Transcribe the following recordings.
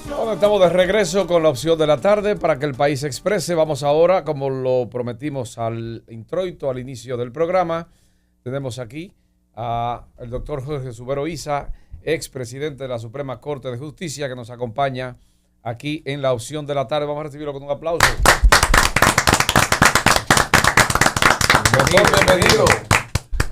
Bueno, estamos de regreso con la opción de la tarde para que el país se exprese. Vamos ahora, como lo prometimos al introito, al inicio del programa, tenemos aquí al doctor Jorge Subero Isa, expresidente de la Suprema Corte de Justicia, que nos acompaña aquí en la opción de la tarde. Vamos a recibirlo con un aplauso. Doctor, bienvenido.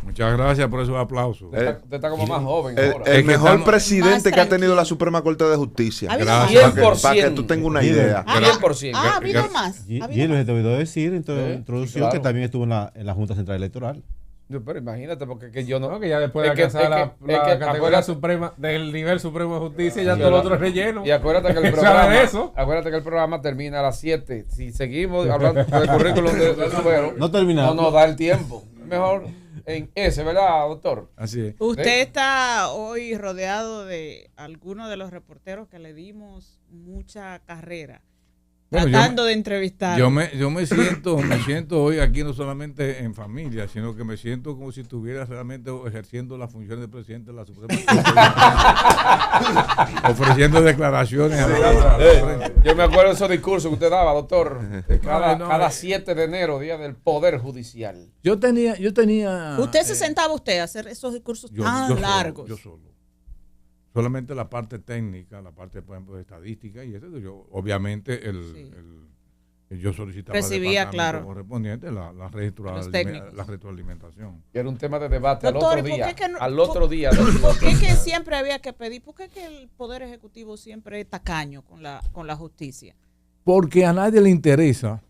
Muchas gracias por esos aplausos. Usted está como más joven ahora. El mejor presidente que ha tenido la Suprema Corte de Justicia. Gracias. Para que tú tengas una idea. 100%. Ha habido más. Gino, se te olvidó decir en tu introducción claro, que también estuvo en la Junta Central Electoral. Pero imagínate, porque que yo no. No, que ya después de alcanzar la categoría suprema del nivel supremo de justicia, ya todo lo otro es relleno. Y acuérdate que el programa termina a las 7. Si seguimos hablando del currículum de Subero, No terminamos. no nos da el tiempo. Mejor en ese, ¿verdad, doctor? Así es. Usted está hoy rodeado de algunos de los reporteros que le dimos mucha carrera, Bueno, tratando de entrevistar. Yo me siento hoy aquí no solamente en familia, sino que me siento como si estuviera realmente ejerciendo la función de presidente de la Suprema Corte, ofreciendo declaraciones a la Yo me acuerdo de esos discursos que usted daba, doctor, cada 7 de enero, día del Poder Judicial. Yo tenía ¿Usted se sentaba a hacer esos discursos tan largos? Yo solo. Solamente la parte técnica, la parte, por ejemplo, de estadística y eso, yo obviamente yo solicitaba recibía, al claro, correspondiente la retroalimentación. Era un tema de debate. Doctor, al otro día. ¿Por qué que siempre había que pedir? ¿Por qué que el Poder Ejecutivo siempre es tacaño con la justicia? Porque a nadie le interesa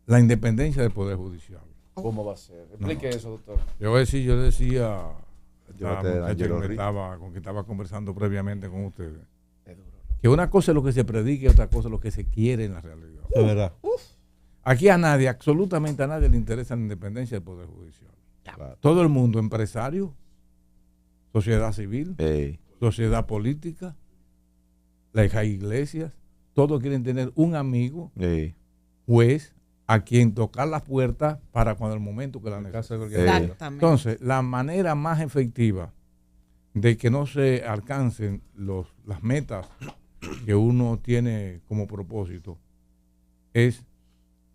la independencia del Poder Judicial. ¿Cómo va a ser? Explique eso, doctor. Yo decía con que estaba conversando previamente con ustedes, que una cosa es lo que se predica y otra cosa es lo que se quiere en la realidad. Es verdad. Aquí absolutamente a nadie le interesa la independencia del Poder Judicial. Claro. Todo el mundo, empresario, sociedad civil, sociedad política, las iglesias, todos quieren tener un amigo, juez, a quien tocar la puerta para cuando el momento que la necesite. Exactamente. Entonces, la manera más efectiva de que no se alcancen las metas que uno tiene como propósito es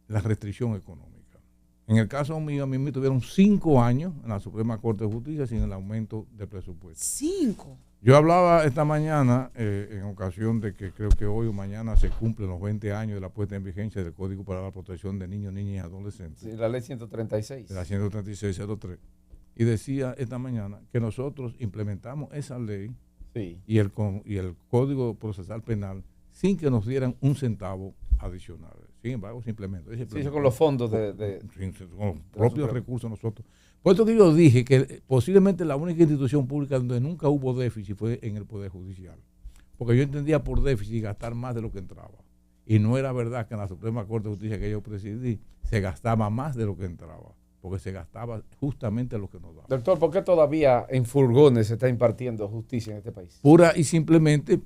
la restricción económica. En el caso mío, a mí me tuvieron 5 años en la Suprema Corte de Justicia sin el aumento de presupuesto. 5. Yo hablaba esta mañana en ocasión de que creo que hoy o mañana se cumplen los 20 años de la puesta en vigencia del Código para la Protección de Niños, Niñas y Adolescentes. Sí, la ley 136. De la 13603. Y decía esta mañana que nosotros implementamos esa ley y el Código Procesal Penal sin que nos dieran un centavo adicional. Sin embargo, se implementó. Sí, con los fondos con los propios recursos nosotros. Por eso que yo dije que posiblemente la única institución pública donde nunca hubo déficit fue en el Poder Judicial. Porque yo entendía por déficit gastar más de lo que entraba. Y no era verdad que en la Suprema Corte de Justicia que yo presidí se gastaba más de lo que entraba. Porque se gastaba justamente lo que nos daba. Doctor, ¿por qué todavía en furgones se está impartiendo justicia en este país? Pura y simplemente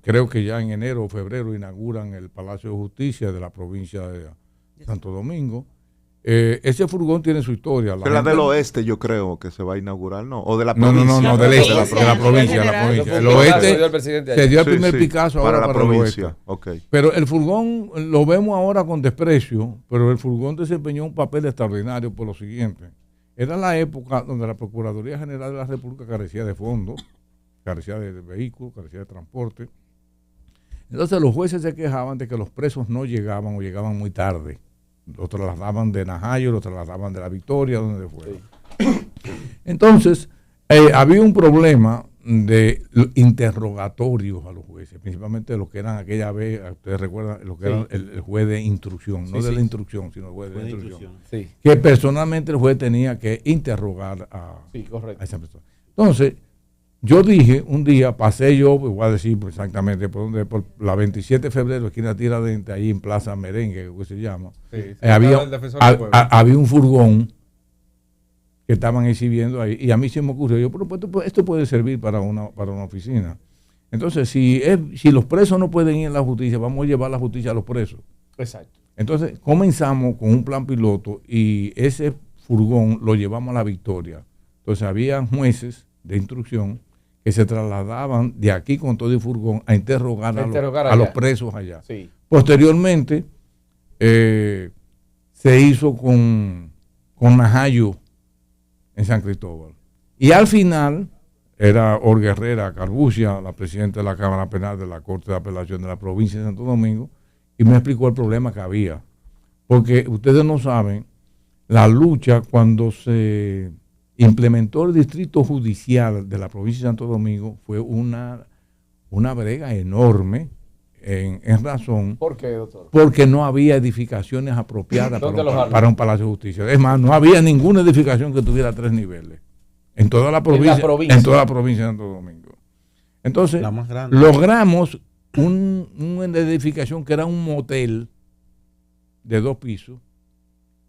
creo que ya en enero o febrero inauguran el Palacio de Justicia de la provincia de Santo Domingo. Ese furgón tiene su historia. La del oeste yo creo que se va a inaugurar, ¿no? O de la provincia. No, del este, de la provincia. El oeste se dio el primer Picasso ahora para la provincia. Okay. Pero el furgón lo vemos ahora con desprecio, pero el furgón desempeñó un papel extraordinario por lo siguiente. Era la época donde la Procuraduría General de la República carecía de fondos, carecía de vehículos, carecía de transporte. Entonces los jueces se quejaban de que los presos no llegaban o llegaban muy tarde. Lo trasladaban de Najayo, lo trasladaban de La Victoria, donde fuera. Sí. Entonces, había un problema de interrogatorios a los jueces, principalmente los que eran aquella vez, ustedes recuerdan, lo que era el juez de instrucción, no de la instrucción, sino el juez de instrucción. Sí. Que personalmente el juez tenía que interrogar a esa persona. Entonces, yo dije, un día pasé yo, voy a decir exactamente por la 27 de febrero, esquina Tiradentes, ahí en Plaza Merengue, que se llama. Había un furgón que estaban exhibiendo ahí, y a mí se me ocurrió, pero esto puede servir para una oficina. Entonces, si los presos no pueden ir a la justicia, vamos a llevar la justicia a los presos. Exacto. Entonces, comenzamos con un plan piloto y ese furgón lo llevamos a La Victoria. Entonces, había jueces de instrucción que se trasladaban de aquí con todo el furgón a interrogar a los presos allá. Sí. Posteriormente, se hizo con Najayo en San Cristóbal. Y al final, era Olga Herrera Carbucia, la presidenta de la Cámara Penal de la Corte de Apelación de la provincia de Santo Domingo, y me explicó el problema que había. Porque ustedes no saben, la lucha cuando se implementó el distrito judicial de la provincia de Santo Domingo fue una brega enorme en razón. ¿Por qué, doctor? Porque no había edificaciones apropiadas para un palacio de justicia. Es más, no había ninguna edificación que tuviera 3 niveles en toda la provincia, en toda la provincia de Santo Domingo. Entonces, logramos una edificación que era un motel de 2 pisos,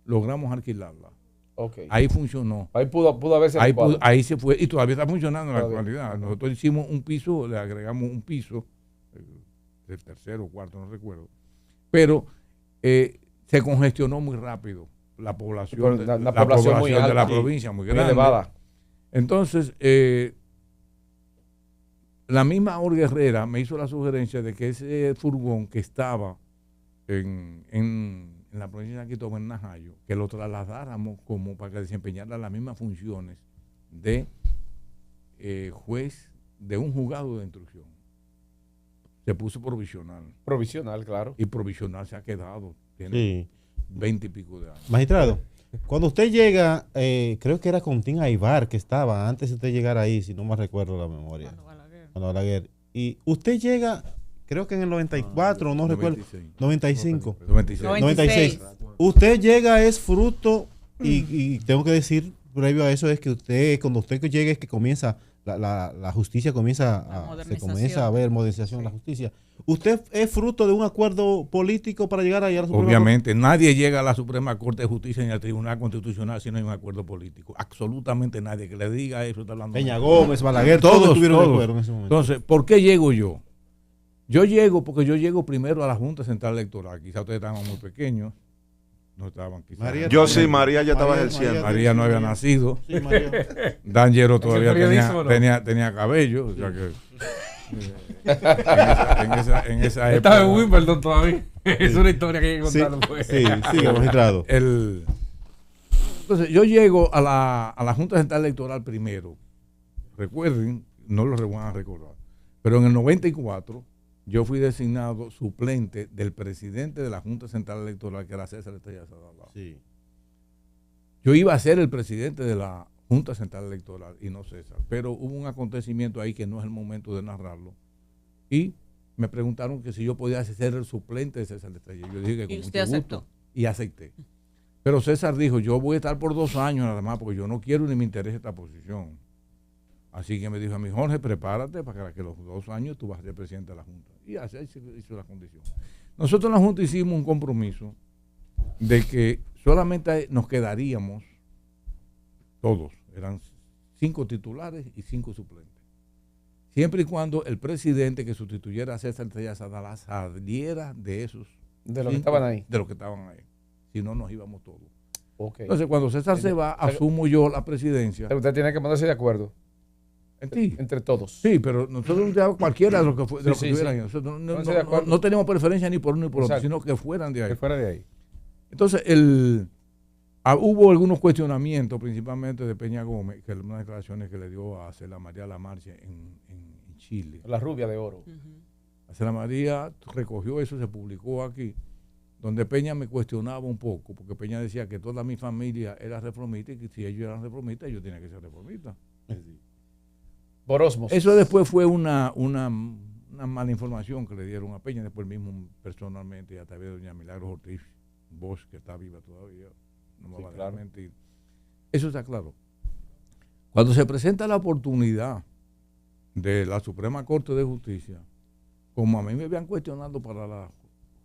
logramos alquilarla. Okay. Ahí funcionó. Ahí pudo haberse ahí se fue y todavía está funcionando en la actualidad. Nosotros hicimos un piso, le agregamos un piso, del tercero o cuarto, no recuerdo. Pero se congestionó muy rápido la población, la población muy alta, de la provincia, muy grande. Elevada. Entonces, la misma Olga Herrera me hizo la sugerencia de que ese furgón que estaba en la provincia de San Cristóbal, en Najayo, que lo trasladáramos como para que desempeñara las mismas funciones de juez de un juzgado de instrucción. Se puso provisional. Provisional, claro. Y provisional se ha quedado. Tiene 20 y pico de años. Magistrado, cuando usted llega, creo que era con Tim Aybar que estaba, antes de usted llegar ahí, si no me recuerdo la memoria. Cuando Balaguer. Y usted llega, creo que en el 94, no 96. Recuerdo. 95. 96. Usted llega es fruto, y tengo que decir, previo a eso, es que usted, cuando usted llega, es que comienza la justicia, se comienza a ver modernización de la justicia. ¿Usted es fruto de un acuerdo político para llegar ahí a la Suprema Corte? Obviamente, nadie llega a la Suprema Corte de Justicia ni al Tribunal Constitucional si no hay un acuerdo político. Absolutamente nadie que le diga eso está hablando. Peña Gómez, Balaguer, todos estuvieron de acuerdo en ese momento. Entonces, ¿por qué llego yo? Yo llego porque yo llego primero a la Junta Central Electoral. Quizá ustedes estaban muy pequeños. No estaban quizás. María ya estaba ejerciendo. María no había nacido. Sí, D'Angelo todavía tenía cabello. O sea que, en esa época. Estaba en Wimbledon todavía. Es una historia que hay que contar. Sí, magistrado. Entonces, yo llego a la Junta Central Electoral primero. Recuerden, no lo van a recordar, pero en el 94 yo fui designado suplente del presidente de la Junta Central Electoral, que era César Estrella Sadala. Sí. Yo iba a ser el presidente de la Junta Central Electoral y no César, pero hubo un acontecimiento ahí que no es el momento de narrarlo y me preguntaron que si yo podía ser el suplente de César Estrella. Yo dije que con mucho gusto y acepté. Pero César dijo, yo voy a estar por 2 años nada más porque yo no quiero ni me interesa esta posición. Así que me dijo a mí, Jorge, prepárate para que los 2 años tú vas a ser presidente de la Junta. Y así se hizo la condición. Nosotros en la Junta hicimos un compromiso de que solamente nos quedaríamos todos, eran 5 titulares y 5 suplentes. Siempre y cuando el presidente que sustituyera a César Estrella Sadala saliera de esos. De los que estaban ahí. De los que estaban ahí. Si no, nos íbamos todos. Okay. Entonces, cuando César se va, asumo yo la presidencia. Usted tiene que ponerse de acuerdo. Entre todos. Sí, pero nosotros cualquiera de los que estuvieran ahí. No teníamos preferencia ni por uno ni por otro, sino que fueran de ahí. Que fuera de ahí. Entonces, hubo algunos cuestionamientos, principalmente de Peña Gómez, que unas declaraciones que le dio a Cela María Lamarche en Chile. La rubia de oro. Cela María recogió eso, se publicó aquí, donde Peña me cuestionaba un poco, porque Peña decía que toda mi familia era reformista y que si ellos eran reformistas, yo tenía que ser reformista. Sí. Por osmosis. Eso después fue una mala información que le dieron a Peña, después mismo personalmente, a través de doña Milagros Ortiz Bosch, que está viva todavía, no me va a dejar mentir. Eso está claro. Cuando se presenta la oportunidad de la Suprema Corte de Justicia, como a mí me habían cuestionado para la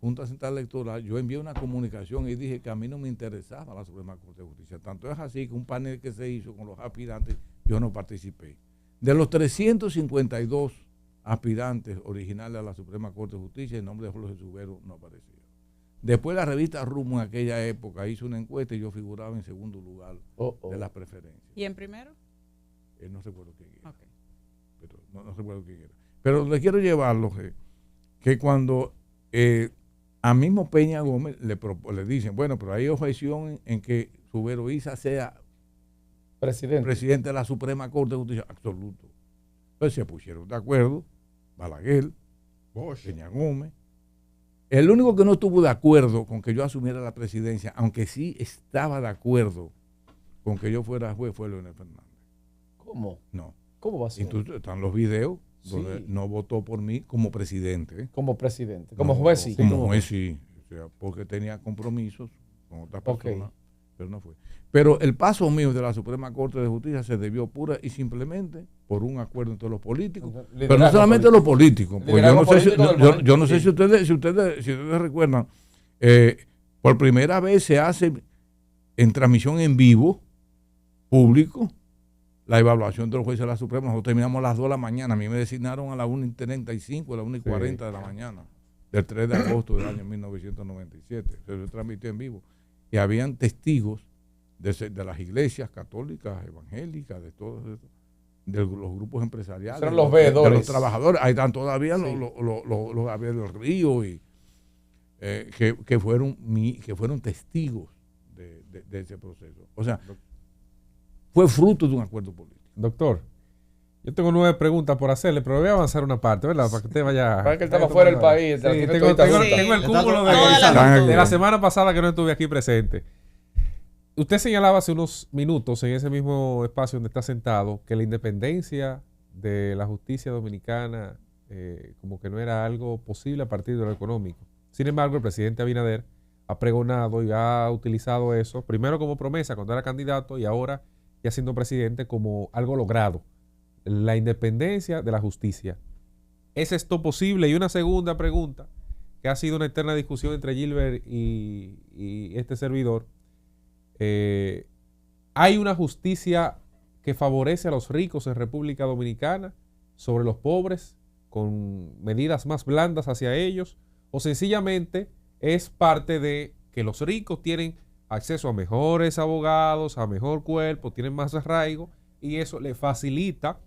Junta Central Electoral, yo envié una comunicación y dije que a mí no me interesaba la Suprema Corte de Justicia. Tanto es así que un panel que se hizo con los aspirantes, yo no participé. De los 352 aspirantes originales a la Suprema Corte de Justicia, el nombre de Jorge Subero no aparecía. Después la revista Rumbo en aquella época hizo una encuesta y yo figuraba en segundo lugar de las preferencias. ¿Y en primero? No recuerdo quién era. Okay. Pero no recuerdo quién era. Pero le quiero llevarlo que cuando a mismo Peña Gómez le dicen, bueno, pero hay objeción en que Subero Isa sea presidente de la Suprema Corte de Justicia. Absoluto. Entonces se pusieron de acuerdo Balaguer, Peña Gómez. El único que no estuvo de acuerdo con que yo asumiera la presidencia, aunque sí estaba de acuerdo con que yo fuera juez, fue Leonel Fernández. ¿Cómo? No. ¿Cómo va a ser? Entonces están los videos donde no votó por mí como presidente. Como presidente. Como juez sí. Como juez sí. O sea, porque tenía compromisos con otras personas, pero no fue. Pero el paso mío de la Suprema Corte de Justicia se debió pura y simplemente por un acuerdo entre los políticos. Pero no solamente los políticos. Porque yo no sé si ustedes recuerdan, por primera vez se hace en transmisión en vivo, público, la evaluación de los jueces de la Suprema. Nosotros terminamos a las 2 de la mañana. A mí me designaron a las 1:35, a las 1:40 de la mañana, del 3 de agosto del año 1997. Se transmitió en vivo. Y habían testigos de las iglesias católicas, evangélicas, de todos de los grupos empresariales, eran los veedores, de los trabajadores. Ahí están todavía los Gabriel del Río y que fueron testigos de ese proceso. O sea, fue fruto de un acuerdo político. Doctor, yo tengo 9 preguntas por hacerle, pero voy a avanzar una parte, ¿verdad? Para que usted vaya... Para que él estaba fuera del país. Sí, tengo el cúmulo de la semana pasada que no estuve aquí presente. Usted señalaba hace unos minutos en ese mismo espacio donde está sentado que la independencia de la justicia dominicana como que no era algo posible a partir de lo económico. Sin embargo, el presidente Abinader ha pregonado y ha utilizado eso, primero como promesa cuando era candidato y ahora ya siendo presidente como algo logrado. La independencia de la justicia. ¿Es esto posible? Y una segunda pregunta, que ha sido una eterna discusión entre Gilbert y este servidor. ¿Hay una justicia que favorece a los ricos en República Dominicana sobre los pobres, con medidas más blandas hacia ellos? ¿O sencillamente es parte de que los ricos tienen acceso a mejores abogados, a mejor cuerpo, tienen más arraigo y eso le facilita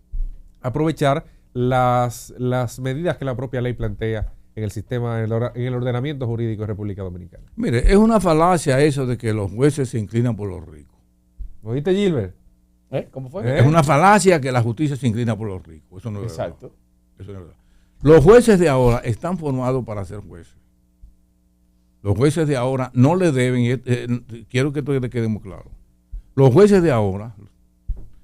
aprovechar las medidas que la propia ley plantea en el sistema, en el ordenamiento jurídico de República Dominicana? Mire, es una falacia eso de que los jueces se inclinan por los ricos. ¿Lo oíste, Gilbert? ¿Cómo fue? Es una falacia que la justicia se inclina por los ricos. Eso no es verdad. Exacto. Eso no es verdad. Los jueces de ahora están formados para ser jueces. Los jueces de ahora no le deben, quiero que esto le quede muy claro. Los jueces de ahora,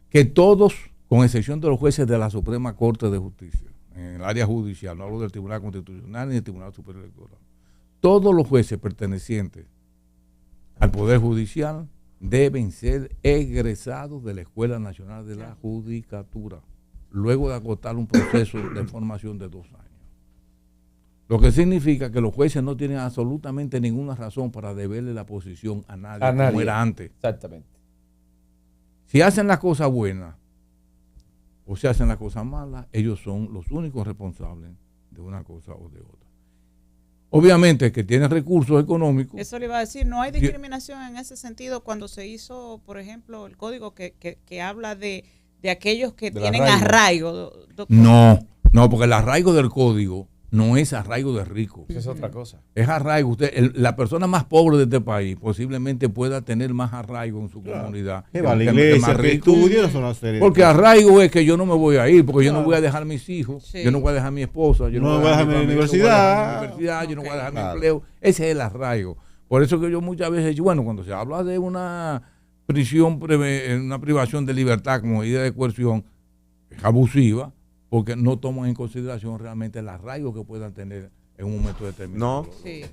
que todos, con excepción de los jueces de la Suprema Corte de Justicia, en el área judicial, no hablo del Tribunal Constitucional ni del Tribunal Superior Electoral, todos los jueces pertenecientes al Poder Judicial deben ser egresados de la Escuela Nacional de la Judicatura, luego de agotar un proceso de formación de 2 años. Lo que significa que los jueces no tienen absolutamente ninguna razón para deberle la posición a nadie, como era antes. Exactamente. Si hacen las cosas buenas o si hacen las cosas malas, ellos son los únicos responsables de una cosa o de otra. Obviamente que tienen recursos económicos. Eso le iba a decir, no hay discriminación en ese sentido cuando se hizo, por ejemplo, el código que habla de aquellos que tienen arraigo. No, porque el arraigo del código no es arraigo de rico. Eso es otra cosa. Es arraigo. La persona más pobre de este país posiblemente pueda tener más arraigo en su comunidad. Que va a la iglesia, que estudia, no son una serie. Porque arraigo es que yo no me voy a ir, porque yo no voy a dejar mis hijos, yo no voy a dejar mi esposa, yo no voy a dejar mi universidad, yo no voy a dejar mi empleo. Ese es el arraigo. Por eso que yo muchas veces he dicho, bueno, cuando se habla de una prisión, una privación de libertad como medida de coerción, es abusiva, porque no toman en consideración realmente el arraigo que puedan tener en un momento determinado. No. Sí.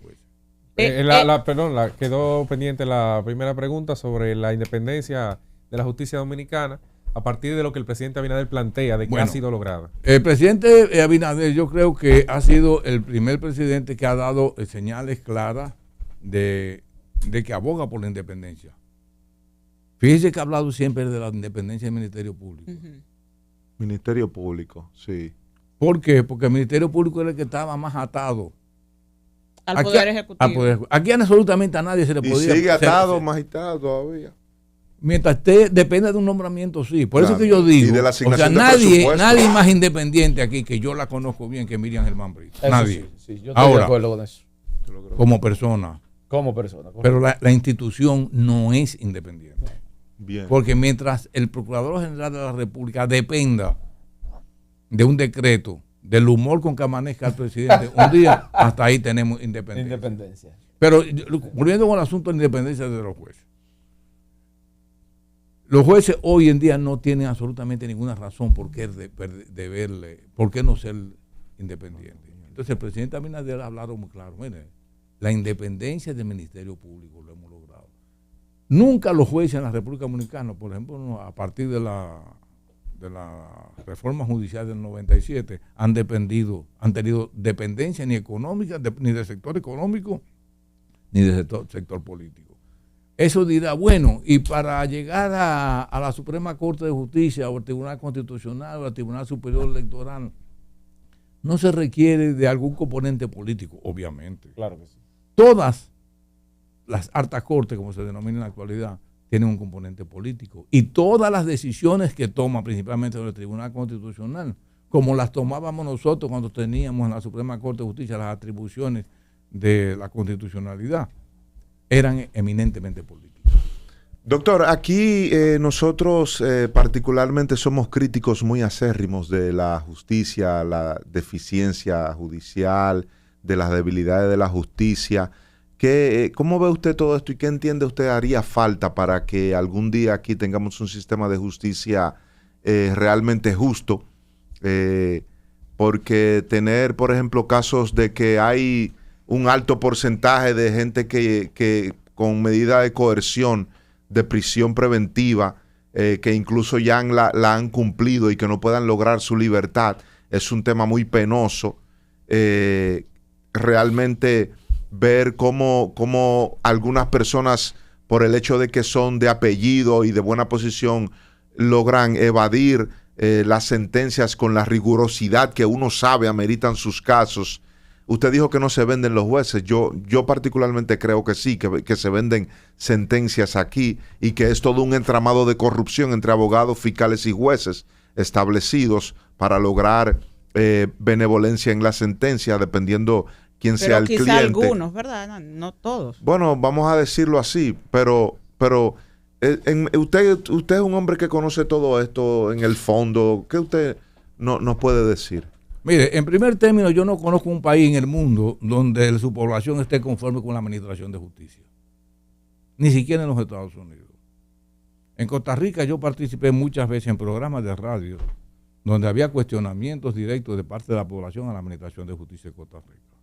Perdón, quedó pendiente la primera pregunta sobre la independencia de la justicia dominicana a partir de lo que el presidente Abinader plantea de que ha sido lograda. El presidente Abinader yo creo que ha sido el primer presidente que ha dado señales claras de que aboga por la independencia. Fíjese que ha hablado siempre de la independencia del Ministerio Público. Uh-huh. Ministerio Público, sí. ¿Por qué? Porque el Ministerio Público era el que estaba más atado Al Poder Ejecutivo. Aquí absolutamente a nadie se le podía... Y sigue atado, magistrado, todavía. Mientras depende de un nombramiento, sí. Por eso Claro. que yo digo, Y de la o sea, asignación de nadie presupuesto. más independiente aquí que yo la conozco bien que Miriam Germán Brito. Eso Nadie. sí, yo estoy de acuerdo con eso. Como persona. Como persona. Pero la institución no es independiente. Bien. Porque mientras el Procurador General de la República dependa de un decreto, del humor con que amanezca el presidente, un día hasta ahí tenemos independencia. Pero volviendo con el asunto de la independencia de los jueces. Los jueces hoy en día no tienen absolutamente ninguna razón por qué por qué no ser independientes. Entonces el presidente Abinader ha hablado muy claro. Mire, la independencia del Ministerio Público lo hemos logrado. Nunca los jueces en la República Dominicana, por ejemplo, a partir de la reforma judicial del 97, han tenido dependencia ni económica, ni del sector económico, ni del sector político. Eso dirá, bueno, y para llegar a la Suprema Corte de Justicia o al Tribunal Constitucional o al Tribunal Superior Electoral, no se requiere de algún componente político, obviamente. Claro que sí. Todas las altas cortes, como se denomina en la actualidad, tienen un componente político. Y todas las decisiones que toma, principalmente el Tribunal Constitucional, como las tomábamos nosotros cuando teníamos en la Suprema Corte de Justicia las atribuciones de la constitucionalidad, eran eminentemente políticas. Doctor, aquí nosotros particularmente somos críticos muy acérrimos de la justicia, la deficiencia judicial, de las debilidades de la justicia. ¿Cómo ve usted todo esto y qué entiende usted haría falta para que algún día aquí tengamos un sistema de justicia realmente justo? Porque tener, por ejemplo, casos de que hay un alto porcentaje de gente que con medida de coerción, de prisión preventiva, que incluso ya la han cumplido y que no puedan lograr su libertad, es un tema muy penoso. Realmente ver cómo algunas personas, por el hecho de que son de apellido y de buena posición, logran evadir las sentencias con la rigurosidad que uno sabe ameritan sus casos. Usted dijo que no se venden los jueces. Yo particularmente creo que sí, que se venden sentencias aquí y que es todo un entramado de corrupción entre abogados, fiscales y jueces establecidos para lograr benevolencia en la sentencia, depenendo quién sea el cliente. Pero quizá algunos, ¿verdad? No todos. Bueno, vamos a decirlo así, pero usted es un hombre que conoce todo esto en el fondo. ¿Qué usted nos puede decir? Mire, en primer término, yo no conozco un país en el mundo donde su población esté conforme con la administración de justicia. Ni siquiera en los Estados Unidos. En Costa Rica yo participé muchas veces en programas de radio donde había cuestionamientos directos de parte de la población a la administración de justicia de Costa Rica.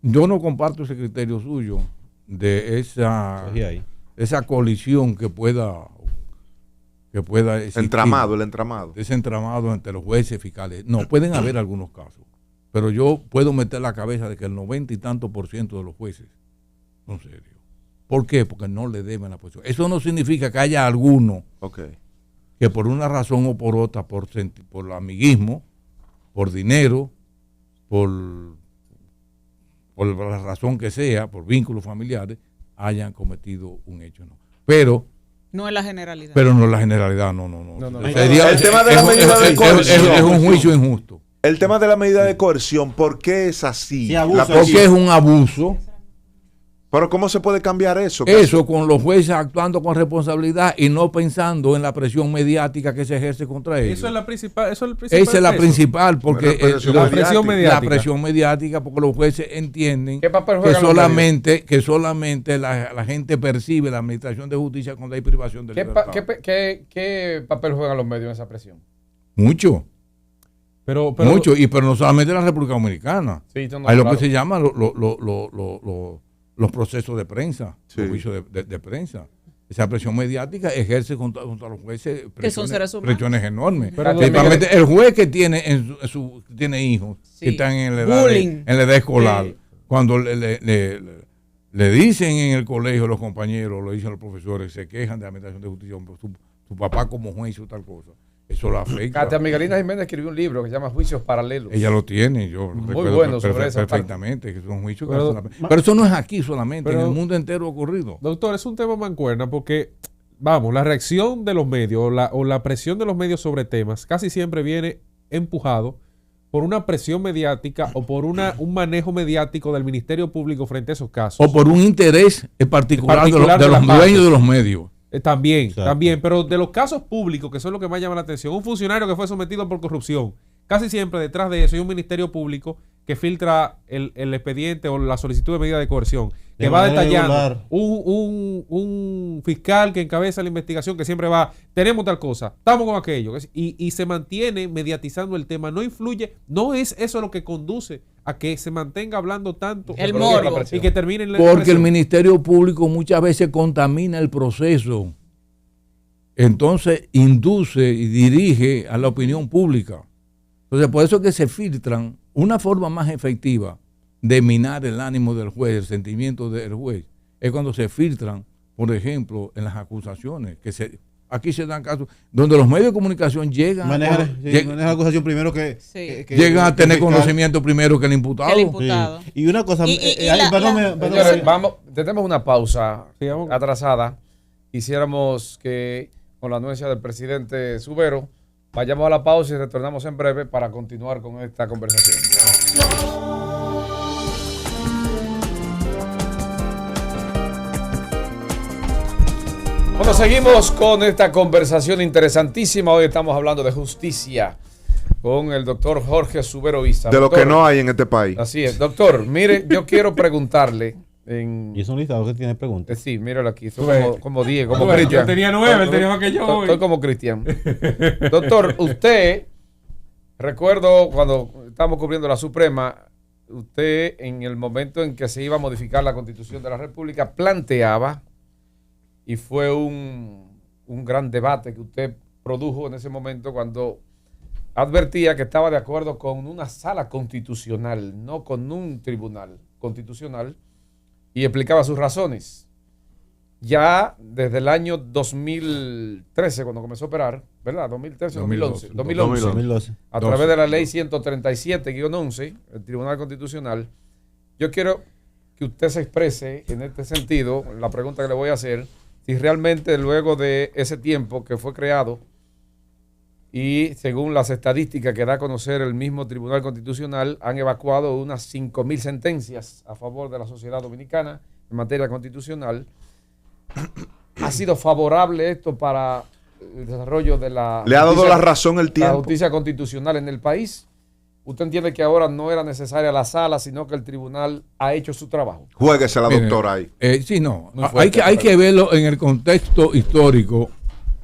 Yo no comparto ese criterio suyo de esa colisión que pueda existir. El entramado. Ese entramado entre los jueces y fiscales. No, pueden haber algunos casos, pero yo puedo meter la cabeza de que el 90 y tanto % de los jueces son serios. ¿Por qué? Porque no le deben la posición. Eso no significa que haya alguno que por una razón o por otra, por amiguismo, por dinero, por la razón que sea, por vínculos familiares, hayan cometido un hecho. No. Pero no es la generalidad. Pero no es la generalidad, no. El tema de la medida de coerción es un juicio injusto. El tema de la medida de coerción, ¿por qué es así? Porque es un abuso. Pero ¿cómo se puede cambiar eso? Eso con los jueces actuando con responsabilidad y no pensando en la presión mediática que se ejerce contra ellos. Eso es la principal. Esa es la principal, porque la presión mediática. La presión mediática, porque los jueces entienden que solamente la gente percibe la administración de justicia cuando hay privación de libertad. ¿Qué papel juegan los medios en esa presión? Mucho. Pero no solamente en la República Dominicana. Sí, hay lo que se llama los procesos de prensa, los juicios de prensa. Esa presión mediática ejerce contra los jueces presiones enormes. Principalmente el juez que tiene tiene hijos que están en la edad escolar. Cuando le dicen en el colegio los compañeros, lo dicen los profesores, se quejan de la administración de justicia, su papá como juez hizo tal cosa. Eso lo afecta. Katia Miguelina Jiménez escribió un libro que se llama Juicios Paralelos. Ella lo tiene, yo muy bueno sobre eso. Perfectamente, que son juicios pero eso no es aquí solamente, en el mundo entero ha ocurrido. Doctor, es un tema mancuerna porque la reacción de los medios o la presión de los medios sobre temas casi siempre viene empujado por una presión mediática o por un manejo mediático del Ministerio Público frente a esos casos. O por un interés particular de los dueños de los medios. También, pero de los casos públicos, que son los que más llaman la atención, un funcionario que fue sometido por corrupción, casi siempre detrás de eso hay un Ministerio Público que filtra el expediente o la solicitud de medida de coerción, que va detallando un fiscal que encabeza la investigación que siempre va, tenemos tal cosa, estamos con aquello, y se mantiene mediatizando el tema, no influye, no es eso lo que conduce a que se mantenga hablando tanto el morbo y que termine en la porque presión. El Ministerio Público muchas veces contamina el proceso, entonces induce y dirige a la opinión pública. Entonces por eso es que se filtran. Una forma más efectiva de minar el ánimo del juez, el sentimiento del juez, es cuando se filtran, por ejemplo, en las acusaciones, aquí se dan casos donde los medios de comunicación llegan maneja la acusación primero que llegan a tener conocimiento primero que el imputado. Sí. Y una cosa, señores, tenemos una pausa atrasada. Quisiéramos que, con la anuencia del presidente Subero, vayamos a la pausa y retornamos en breve para continuar con esta conversación. Bueno, seguimos con esta conversación interesantísima. Hoy estamos hablando de justicia con el doctor Jorge Subero Isa. De lo que no hay en este país. Así es. Doctor, mire, yo quiero preguntarle. ¿Y es un listado que tiene preguntas? Sí, míralo aquí. Como 10, como Cristian. Yo tenía 9, él tenía más que yo. Estoy como Cristian. Doctor, usted, recuerdo cuando estábamos cubriendo la Suprema, usted en el momento en que se iba a modificar la Constitución de la República planteaba, y fue un gran debate que usted produjo en ese momento cuando advertía que estaba de acuerdo con una sala constitucional, no con un tribunal constitucional, y explicaba sus razones. Ya desde el año 2013, cuando comenzó a operar, ¿verdad? 2013 o 2011. A través de la ley 137-11, el Tribunal Constitucional. Yo quiero que usted se exprese en este sentido, la pregunta que le voy a hacer, si realmente luego de ese tiempo que fue creado y según las estadísticas que da a conocer el mismo Tribunal Constitucional, han evacuado unas 5,000 sentencias a favor de la sociedad dominicana en materia constitucional. ¿Ha sido favorable esto para el desarrollo de la... ¿Le ha dado la razón el tiempo? La justicia constitucional en el país? ¿Usted entiende que ahora no era necesaria la sala, sino que el tribunal ha hecho su trabajo? Juéguese la doctora ahí. Sí, no. Hay que verlo en el contexto histórico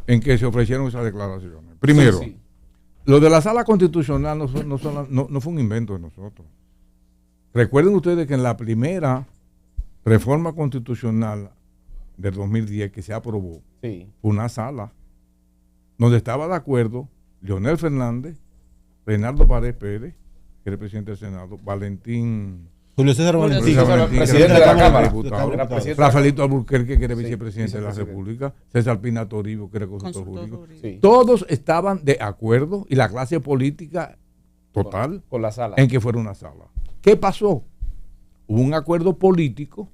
en que se ofrecieron esas declaraciones. Primero, sí. Lo de la sala constitucional no fue un invento de nosotros. Recuerden ustedes que en la primera reforma constitucional del 2010 que se aprobó, fue una sala donde estaba de acuerdo Leonel Fernández, Reinaldo Paredes Pérez, que era el presidente del Senado, Julio César Valentín, presidente de la Cámara, Rafaelito Alburquerque, que era vicepresidente de la República, César Pina Toribio, que era consultor jurídico. Todos estaban de acuerdo, y la clase política total, con la sala, en que fuera una sala. ¿Qué pasó? Hubo un acuerdo político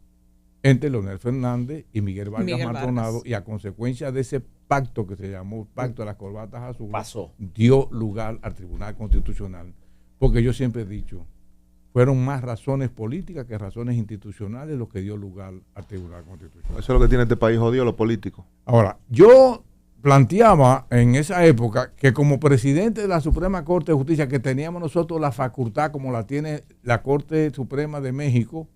entre Leonel Fernández y Miguel Vargas Maldonado, y a consecuencia de ese pacto que se llamó Pacto de las Corbatas Azules, dio lugar al Tribunal Constitucional. Porque yo siempre he dicho, fueron más razones políticas que razones institucionales lo que dio lugar al Tribunal Constitucional. Eso es lo que tiene este país jodido, lo político. Ahora, yo planteaba en esa época que como presidente de la Suprema Corte de Justicia, que teníamos nosotros la facultad como la tiene la Corte Suprema de México,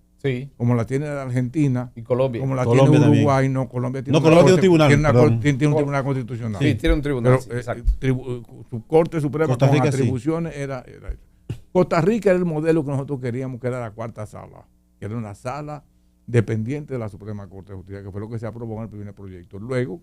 como la tiene la Argentina y Colombia, como la Colombia tiene Uruguay, Colombia tiene un tribunal, tiene un tribunal constitucional. Sí, tiene un tribunal. Pero, su Corte Suprema con atribuciones era Costa Rica era el modelo que nosotros queríamos, que era la cuarta sala, que era una sala dependiente de la Suprema Corte de Justicia, que fue lo que se aprobó en el primer proyecto. Luego,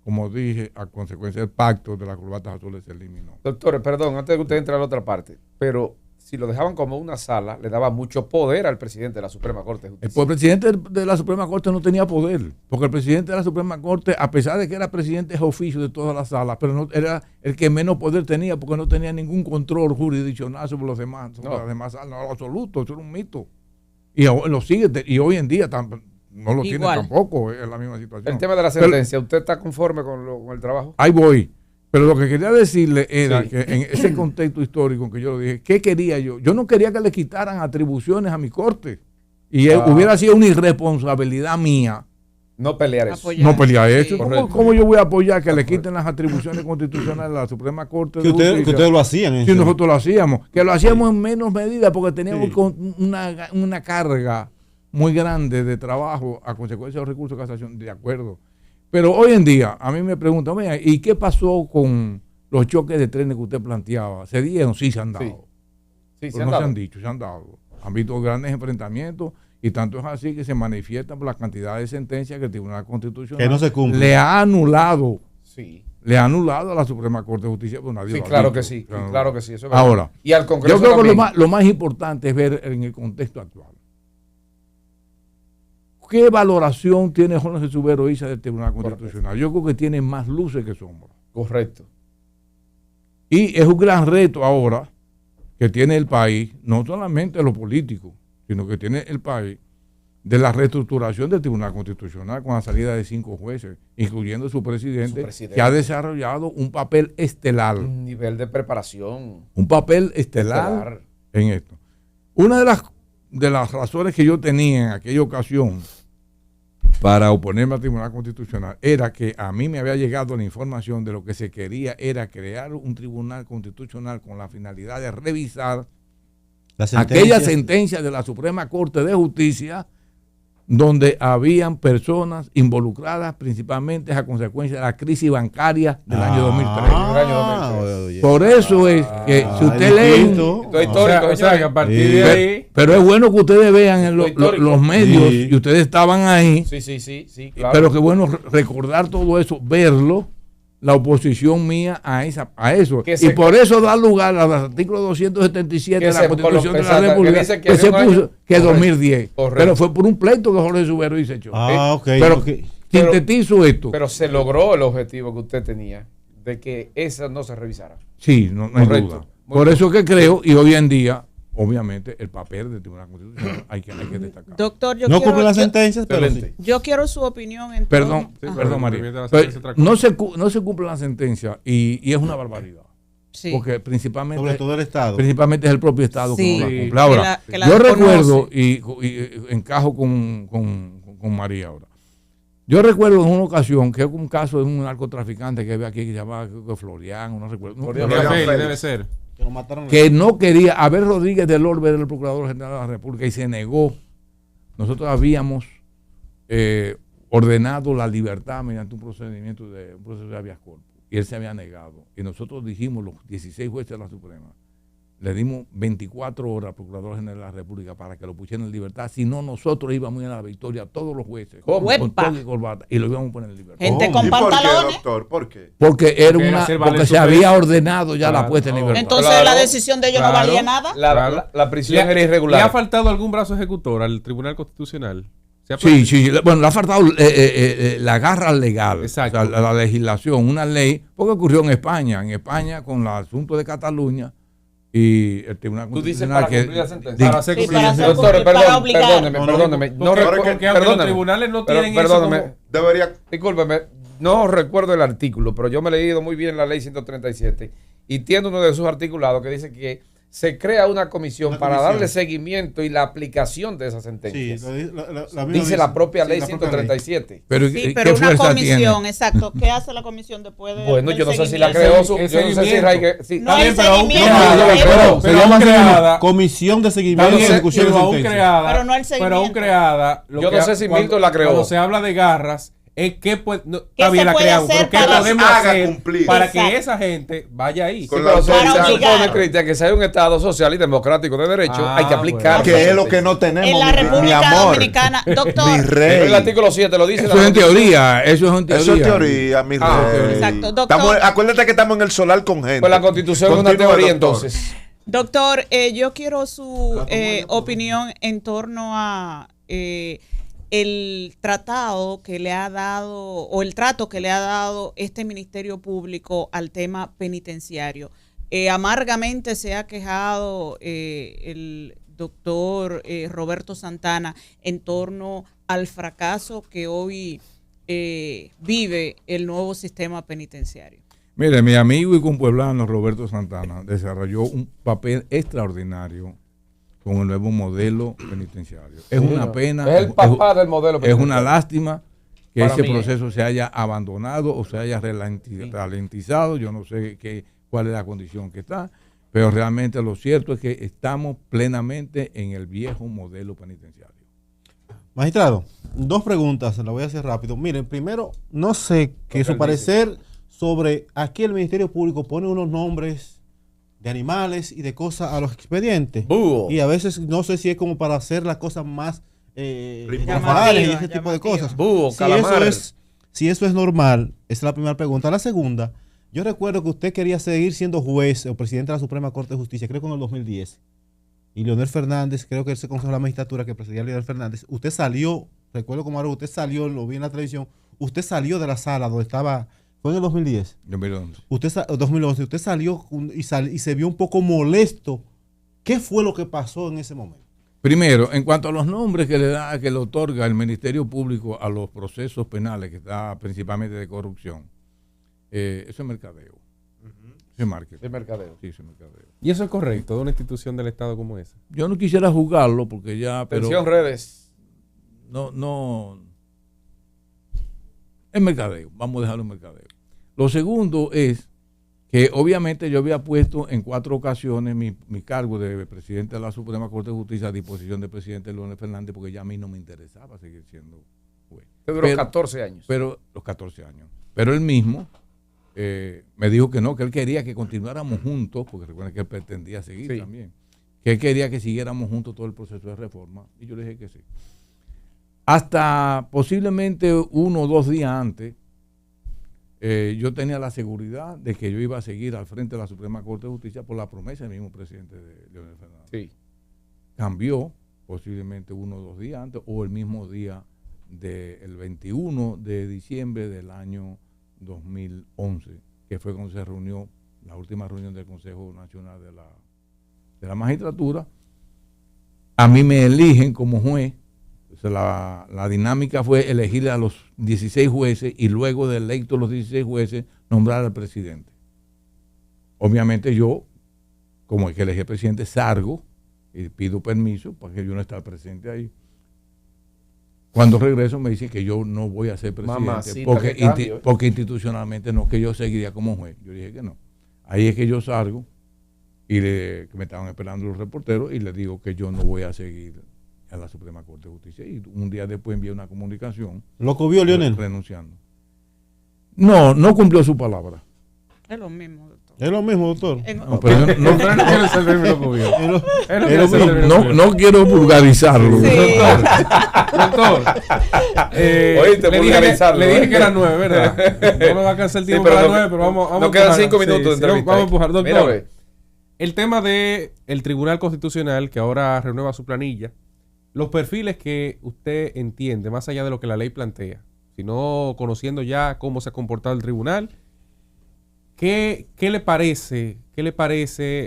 como dije, a consecuencia del pacto de las corbatas azules se eliminó. Doctor, perdón, antes de que usted entre a la otra parte, pero si lo dejaban como una sala, le daba mucho poder al presidente de la Suprema Corte de Justicia. El presidente de la Suprema Corte no tenía poder, porque el presidente de la Suprema Corte, a pesar de que era presidente de oficio de todas las salas, pero no era el que menos poder tenía, porque no tenía ningún control jurisdiccional sobre los demás, sobre las demás salas, no, absoluto, eso era un mito. Y lo sigue, y hoy en día no lo tiene tampoco, es la misma situación. El tema de la sentencia, ¿usted está conforme con el trabajo? Ahí voy. Pero lo que quería decirle era que en ese contexto histórico que yo lo dije, ¿qué quería yo? Yo no quería que le quitaran atribuciones a mi corte. Y hubiera sido una irresponsabilidad mía. No pelear eso. No pelear eso. ¿Cómo yo voy a apoyar que le quiten las atribuciones constitucionales a la Suprema Corte? Que ustedes lo hacían. Sí, nosotros lo hacíamos. Que lo hacíamos en menos medida porque teníamos una carga muy grande de trabajo a consecuencia de los recursos de casación. De acuerdo. Pero hoy en día, a mí me preguntan, ¿y qué pasó con los choques de trenes que usted planteaba? ¿Se dieron? Sí, se han dado. Sí, se han dicho, se han dado. Han visto grandes enfrentamientos y tanto es así que se manifiesta por la cantidad de sentencias que el Tribunal Constitucional que no se cumple. Le ha anulado. Sí. Le ha anulado a la Suprema Corte de Justicia. Pues nadie claro que sí. Claro que sí. Eso es ahora, y al Congreso yo creo también. que lo más importante es ver en el contexto actual. ¿Qué valoración tiene Jorge Subero Isa del Tribunal Constitucional? Yo creo que tiene más luces que sombras. Correcto. Y es un gran reto ahora que tiene el país, no solamente los políticos, sino que tiene el país, de la reestructuración del Tribunal Constitucional con la salida de 5 jueces, incluyendo su presidente, que ha desarrollado un papel estelar. Un nivel de preparación. Un papel estelar en esto. Una de las razones que yo tenía en aquella ocasión para oponerme al Tribunal Constitucional era que a mí me había llegado la información de lo que se quería era crear un Tribunal Constitucional con la finalidad de revisar aquella sentencia de la Suprema Corte de Justicia donde habían personas involucradas principalmente a consecuencia de la crisis bancaria del año 2003. Por eso es que si usted lee... Pero es bueno que ustedes vean en los medios y ustedes estaban ahí. Sí, claro. Pero que bueno recordar todo eso, verlo, la oposición mía a eso. Y por eso da lugar al artículo 277 de la Constitución de la República que se puso que 2010. Pero fue por un pleito que Jorge Subero hizo. Pero sintetizo esto. Pero se logró el objetivo que usted tenía de que esa no se revisara. Sí, no hay duda. Por eso que creo, y hoy en día, obviamente, el papel del Tribunal Constitucional hay que destacar. Doctor, no cumple las sentencias, pero sí. Yo quiero su opinión en Perdón, María. No se cumple la sentencia y es una barbaridad. Sí. Porque principalmente, sobre todo el Estado. Principalmente es el propio Estado que no la cumple. Ahora, yo recuerdo, y encajo con María ahora. Yo recuerdo en una ocasión que es un caso de un narcotraficante que había aquí que se llamaba Florian, no recuerdo. Florian debe ser. Que no quería, Abel Rodríguez del Orbe era el Procurador General de la República y se negó. Nosotros habíamos ordenado la libertad mediante un proceso de habeas corpus y él se había negado. Y nosotros dijimos, los 16 jueces de la Suprema, le dimos 24 horas al Procurador General de la República para que lo pusieran en libertad. Si no, nosotros íbamos a ir a la victoria, todos los jueces, con todo y corbata, y lo íbamos a poner en libertad. Gente con pantalones. ¿Por qué, doctor? ¿Por qué? Porque se había ordenado ya la puesta en libertad. Entonces la decisión de ellos no valía nada. La prisión era irregular. ¿Le ha faltado algún brazo ejecutor al Tribunal Constitucional? Sí. Bueno, le ha faltado la garra legal, exacto. O sea, la legislación, una ley, porque ocurrió en España. En España, con el asunto de Cataluña, y el Tribunal Constitucional que cumplir la sentencia. Para hacer cumplir la sentencia. Doctor, perdóneme. Los tribunales no tienen eso. Discúlpeme, no recuerdo el artículo, pero yo me he leído muy bien la ley 137 y tiene uno de sus articulados que dice que se crea una comisión para darle seguimiento y la aplicación de esa sentencia. Sí, dice la propia ley 137. Pero una comisión, exacto. ¿Qué hace la comisión después de? Bueno, yo no sé si la creó. Yo no sé si no hay seguimiento. Se llama creada Comisión de Seguimiento y Ejecución de Sentencia. Pero no el seguimiento. Pero aún creada. Yo no sé si Milton la creó. Cuando se habla de garras, es que está bien la creamos, pero ¿qué podemos hacer para que esa gente vaya ahí? Pero se supone, Cristian, que si hay un Estado social y democrático de derecho, hay que aplicar. Que es lo que no tenemos, en la República Dominicana, doctor. Mi rey. El artículo 7 lo dice. Eso es en teoría. Eso es teoría, mi rey. Exacto, doctor. Acuérdate que estamos en el solar con gente. Pues la Constitución es una teoría, entonces. Doctor, yo quiero su opinión en torno a el tratado que le ha dado o el trato que le ha dado este Ministerio Público al tema penitenciario. Amargamente se ha quejado el doctor Roberto Santana en torno al fracaso que hoy vive el nuevo sistema penitenciario. Mire, mi amigo y compueblano Roberto Santana desarrolló un papel extraordinario con el nuevo modelo penitenciario. Es una pena. Es el papá del modelo penitenciario. Es una lástima que para ese mí, proceso se haya abandonado o se haya ralentizado. Yo no sé cuál es la condición que está, pero realmente lo cierto es que estamos plenamente en el viejo modelo penitenciario. Magistrado, 2 preguntas, las voy a hacer rápido. Miren, primero, no sé qué su parecer sobre aquí el Ministerio Público pone unos nombres de animales y de cosas a los expedientes. Búho. Y a veces no sé si es como para hacer las cosas más llamativas y ese tipo de cosas. Búho, calamar. Si eso es normal, esa es la primera pregunta. La segunda, yo recuerdo que usted quería seguir siendo juez o presidente de la Suprema Corte de Justicia, creo que en el 2010. Y Leonel Fernández, creo que ese consejo de la magistratura que presidía Leonel Fernández, usted salió, recuerdo como ahora, usted salió, lo vi en la televisión, usted salió de la sala donde estaba, fue en el 2010. 2011. 2011, usted salió y se vio un poco molesto. ¿Qué fue lo que pasó en ese momento? Primero, en cuanto a los nombres que le otorga el Ministerio Público a los procesos penales, que está principalmente de corrupción, eso es mercadeo. Eso es marketing. Es mercadeo. Sí, eso es mercadeo. ¿Y eso es correcto de una institución del Estado como esa? Yo no quisiera juzgarlo porque ya... Atención, redes. No. Es mercadeo. Vamos a dejarlo en mercadeo. Lo segundo es que obviamente yo había puesto en 4 ocasiones mi cargo de presidente de la Suprema Corte de Justicia a disposición del presidente Leonel Fernández porque ya a mí no me interesaba seguir siendo juez. Te duró 14 años. Pero los 14 años. Pero él mismo me dijo que no, que él quería que continuáramos juntos, porque recuerden que él pretendía seguir también, que él quería que siguiéramos juntos todo el proceso de reforma, y yo le dije que sí. Hasta posiblemente 1 o 2 días antes, yo tenía la seguridad de que yo iba a seguir al frente de la Suprema Corte de Justicia por la promesa del mismo presidente de Leonel Fernández. Sí. Cambió posiblemente 1 o 2 días antes, o el mismo día del 21 de diciembre del año 2011, que fue cuando se reunió la última reunión del Consejo Nacional de la Magistratura. A mí me eligen como juez. O sea, la dinámica fue elegir a los 16 jueces y luego de electos los 16 jueces nombrar al presidente. Obviamente yo, como el que elegí al presidente, salgo y pido permiso para que yo no esté presente ahí. Cuando regreso me dicen que yo no voy a ser presidente porque institucionalmente no, que yo seguiría como juez. Yo dije que no. Ahí es que yo salgo y que me estaban esperando los reporteros y les digo que yo no voy a seguir a la Suprema Corte de Justicia. Y un día después envié una comunicación. ¿Lo cubrió Leonel? Renunciando. No cumplió su palabra. Es lo mismo, doctor. Es lo mismo, doctor. No quiero vulgarizarlo. Sí. Doctor. Le dije que era 9, ¿verdad? No me va a cansar el tiempo para las 9, pero vamos nos quedan 5 minutos de entrevista. Vamos a empujar, doctor. Mira, el tema de el Tribunal Constitucional, que ahora renueva su planilla, los perfiles que usted entiende, más allá de lo que la ley plantea, sino conociendo ya cómo se ha comportado el tribunal, ¿qué le parece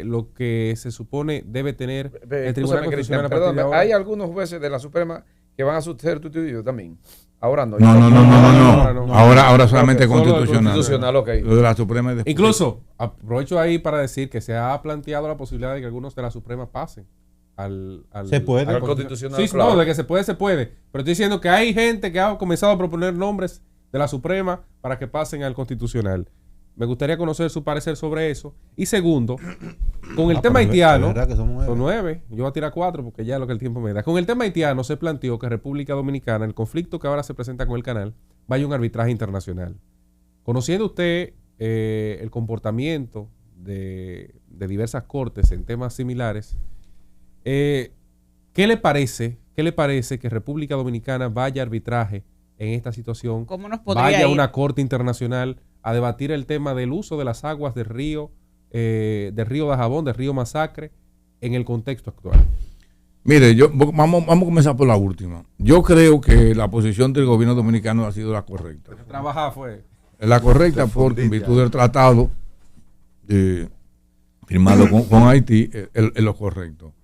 lo que se supone debe tener el Tribunal Constitucional? Perdón, hay algunos jueces de la Suprema que van a ser sustituidos también. Ahora no. No. Ahora solamente constitucional. Okay. Lo de la Suprema es después. Incluso, aprovecho ahí para decir que se ha planteado la posibilidad de que algunos de la Suprema pasen al constitucional. Sí, claro. no, de que se puede. Pero estoy diciendo que hay gente que ha comenzado a proponer nombres de la Suprema para que pasen al constitucional. Me gustaría conocer su parecer sobre eso. Y segundo, con el tema haitiano, son 9, yo voy a tirar 4 porque ya es lo que el tiempo me da. Con el tema haitiano se planteó que República Dominicana, el conflicto que ahora se presenta con el canal, vaya a un arbitraje internacional. Conociendo usted el comportamiento de diversas cortes en temas similares, ¿qué le parece que República Dominicana vaya a arbitraje en esta situación? ¿Cómo nos podría vaya a ir? una corte internacional a debatir el tema del uso de las aguas del río Dajabón, del río Masacre, en el contexto actual? Mire, vamos a comenzar por la última. Yo creo que la posición del gobierno dominicano ha sido la correcta. Trabajar fue. La correcta porque en virtud del tratado firmado con Haití es lo correcto.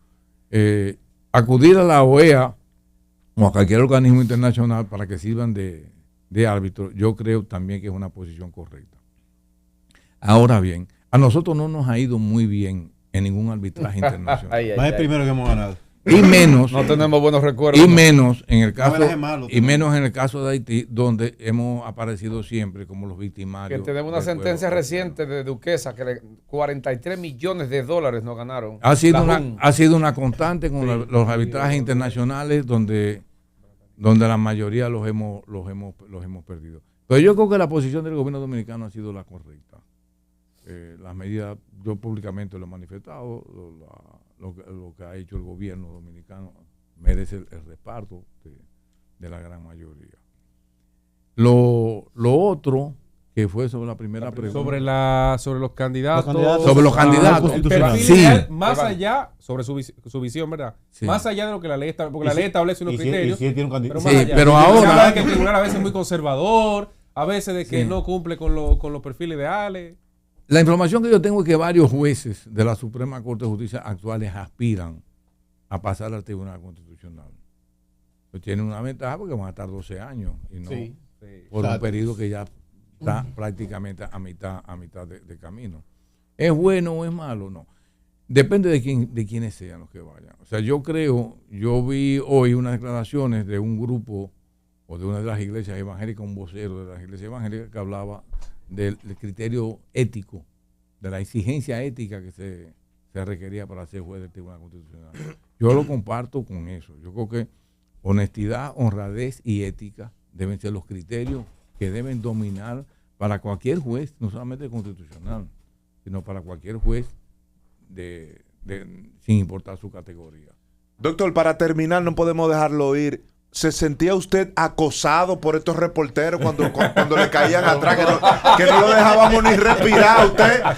acudir a la OEA o a cualquier organismo internacional para que sirvan de árbitro, yo creo también que es una posición correcta. Ahora bien, a nosotros no nos ha ido muy bien en ningún arbitraje internacional. No es el primero que hemos ganado. Y menos, no tenemos buenos recuerdos. Y menos en el caso, menos en el caso de Haití, donde hemos aparecido siempre como los victimarios. Que tenemos una sentencia reciente de Duquesa que $43 millones nos ganaron. Ha sido una constante con los arbitrajes internacionales donde la mayoría los hemos perdido. Pero yo creo que la posición del gobierno dominicano ha sido la correcta. Las medidas, yo públicamente lo he manifestado, lo que ha hecho el gobierno dominicano merece el respaldo de la gran mayoría. Lo otro que fue sobre la primera pregunta. Sobre los candidatos. Sobre los candidatos. Sí. Más allá, sobre su visión, ¿verdad? Sí. Más allá de lo que la ley establece, porque la ley establece unos criterios. Pero ahora. Se habla de que el tribunal a veces es muy conservador, a veces de que no cumple con los perfiles ideales. La información que yo tengo es que varios jueces de la Suprema Corte de Justicia actuales aspiran a pasar al Tribunal Constitucional. Pues tienen una ventaja porque van a estar 12 años y no por un periodo que ya está prácticamente a mitad de camino. ¿Es bueno o es malo? No. Depende de quiénes sean los que vayan. O sea, yo vi hoy unas declaraciones de un grupo o de una de las iglesias evangélicas, un vocero de las iglesias evangélicas que hablaba del criterio ético, de la exigencia ética que se requería para ser juez del Tribunal Constitucional. Yo lo comparto con eso. Yo creo que honestidad, honradez y ética deben ser los criterios que deben dominar para cualquier juez, no solamente constitucional, sino para cualquier juez sin importar su categoría. Doctor, para terminar, no podemos dejarlo ir. ¿Se sentía usted acosado por estos reporteros cuando le caían atrás, que no lo dejábamos ni respirar?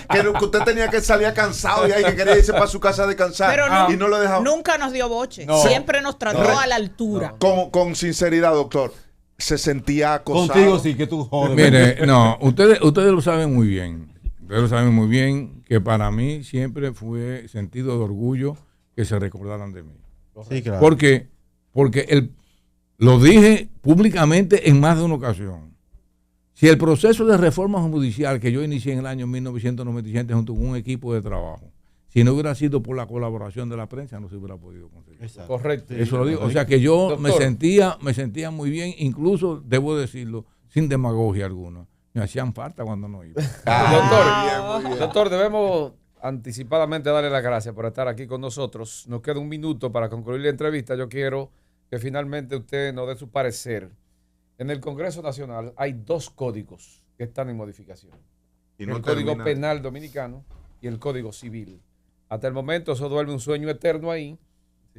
Que usted tenía que salir cansado y que quería irse para su casa a descansar? Pero y no lo dejábamos. Nunca nos dio boche. No. Siempre nos trató a la altura. Con sinceridad, doctor, ¿se sentía acosado? Contigo sí, que tú jodes. Mire, no, ustedes lo saben muy bien. Ustedes lo saben muy bien que para mí siempre fue sentido de orgullo que se recordaran de mí. Sí, claro. Porque lo dije públicamente en más de una ocasión. Si el proceso de reforma judicial que yo inicié en el año 1997 junto con un equipo de trabajo, si no hubiera sido por la colaboración de la prensa, no se hubiera podido conseguir. Exacto. Correcto. Eso lo digo. O sea que yo me sentía muy bien, incluso debo decirlo, sin demagogia alguna. Me hacían falta cuando no iba. Doctor, debemos anticipadamente darle las gracias por estar aquí con nosotros. Nos queda un minuto para concluir la entrevista. Yo quiero que finalmente usted nos dé su parecer. En el Congreso Nacional hay 2 códigos que están en modificación. El Código Penal Dominicano y el Código Civil. Hasta el momento eso duerme un sueño eterno ahí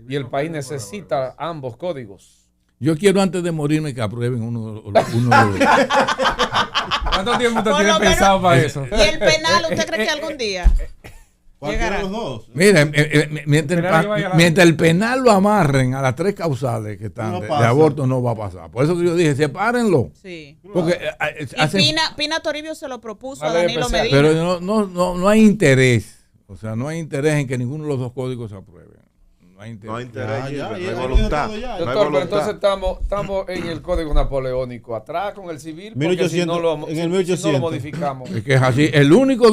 y el país necesita ambos códigos. Yo quiero antes de morirme que aprueben uno de los... ¿Cuánto tiempo usted tiene pensado para eso? ¿Y el penal usted cree que algún día llegará? Los dos. Mira, mientras el penal lo amarren a las 3 causales que están de aborto, no va a pasar. Por eso que yo dije, sepárenlo. Sí. Porque Pina Toribio se lo propuso a Danilo Medina. Pero no hay interés. O sea, no hay interés en que ninguno de los 2 códigos se aprueben. No hay interés. No hay voluntad. Doctor, pero entonces estamos en el Código Napoleónico atrás con el civil, porque si no lo modificamos. Es que es así. El único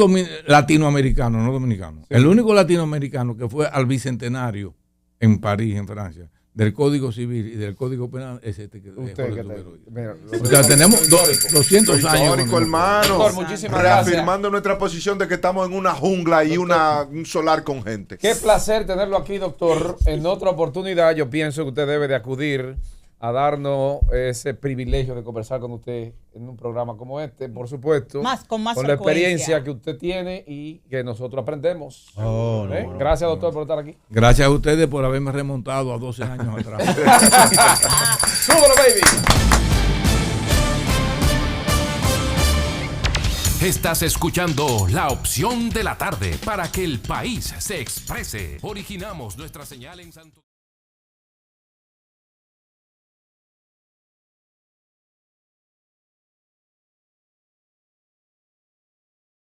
latinoamericano, no dominicano, el único latinoamericano que fue al bicentenario en París, en Francia, del Código Civil y del Código Penal es este que o sea, tenemos 200 años. Histórico, hermano. Doctor, muchísimas reafirmando nuestra posición de que estamos en una jungla y un solar con gente. Qué placer tenerlo aquí, doctor. En otra oportunidad yo pienso que usted debe de acudir a darnos ese privilegio de conversar con usted en un programa como este, por supuesto. Con más la experiencia que usted tiene y que nosotros aprendemos. Gracias, doctor, por estar aquí. Gracias a ustedes por haberme remontado a 12 años atrás. ¡Súbelo, baby! Estás escuchando La Opción de la Tarde para que el país se exprese. Originamos nuestra señal en Santo